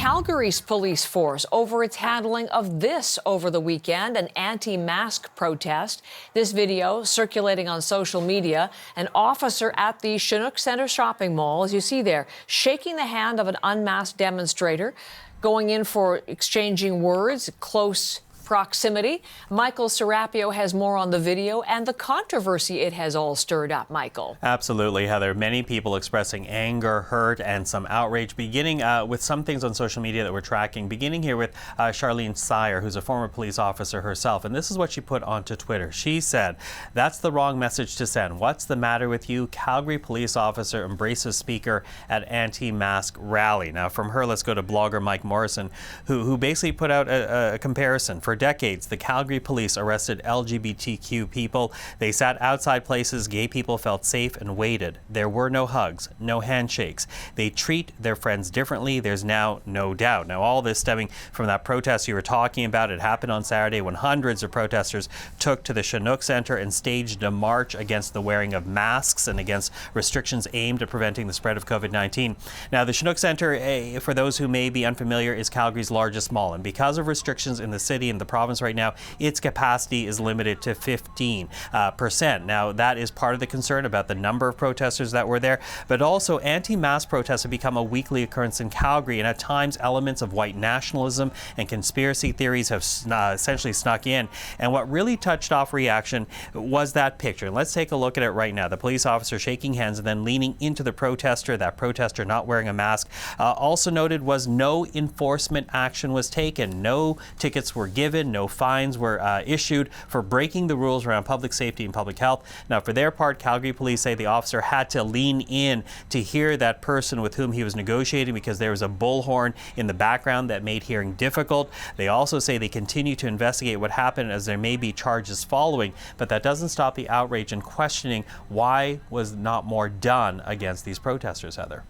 Calgary's police force over its handling of this over the weekend, an anti-mask protest. This video circulating on social media, an officer at the Chinook Centre shopping mall, as you see there, shaking the hand of an unmasked demonstrator, going in for exchanging words, close proximity. Michael Serapio has more on the video and the controversy it has all stirred up. Michael. Absolutely, Heather. Many people expressing anger, hurt, and some outrage, beginning with some things on social media that we're tracking, beginning here with Charlene Sire, who's a former police officer herself. And this is what she put onto Twitter. She said, "That's the wrong message to send. What's the matter with you? Calgary police officer embraces speaker at anti-mask rally." Now, from her, let's go to blogger Mike Morrison, who basically put out a comparison. For decades, the Calgary police arrested LGBTQ people. They sat outside places gay people felt safe and waited. There were no hugs, no handshakes. They treat their friends differently. There's now no doubt. Now, all this stemming from that protest you were talking about. It happened on Saturday when hundreds of protesters took to the Chinook Centre and staged a march against the wearing of masks and against restrictions aimed at preventing the spread of COVID-19. Now, the Chinook Centre, for those who may be unfamiliar, is Calgary's largest mall. And because of restrictions in the city and the province right now, its capacity is limited to 15%. Now, that is part of the concern about the number of protesters that were there, but also anti-mask protests have become a weekly occurrence in Calgary, and at times elements of white nationalism and conspiracy theories have essentially snuck in. And what really touched off reaction was that picture. And let's take a look at it right now. The police officer shaking hands and then leaning into the protester, that protester not wearing a mask. Also noted was no enforcement action was taken. No tickets were given, no fines were issued for breaking the rules around public safety and public health. Now, for their part, Calgary police say the officer had to lean in to hear that person with whom he was negotiating because there was a bullhorn in the background that made hearing difficult. They also say they continue to investigate what happened as there may be charges following, but that doesn't stop the outrage and questioning why was not more done against these protesters, Heather.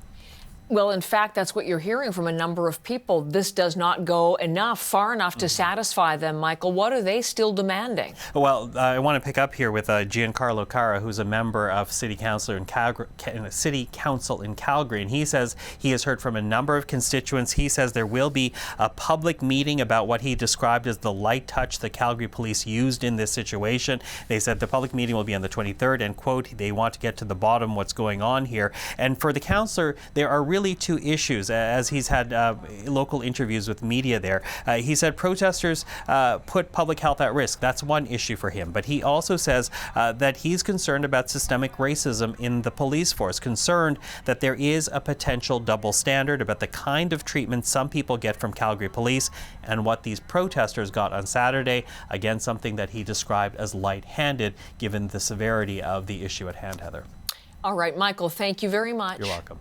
Well, in fact, that's what you're hearing from a number of people. This does not go far enough to satisfy them. Michael, what are they still demanding? Well, I want to pick up here with Giancarlo Cara, who's a member of City Council in Calgary, and he says he has heard from a number of constituents. He says there will be a public meeting about what he described as the light touch the Calgary police used in this situation. They said the public meeting will be on the 23rd, and quote, they want to get to the bottom what's going on here. And for the councillor, there are really two issues, as he's had local interviews with media there. He said protesters put public health at risk. That's one issue for him. But he also says that he's concerned about systemic racism in the police force, concerned that there is a potential double standard about the kind of treatment some people get from Calgary police and what these protesters got on Saturday. Again, something that he described as light-handed, given the severity of the issue at hand, Heather. All right, Michael, thank you very much. You're welcome.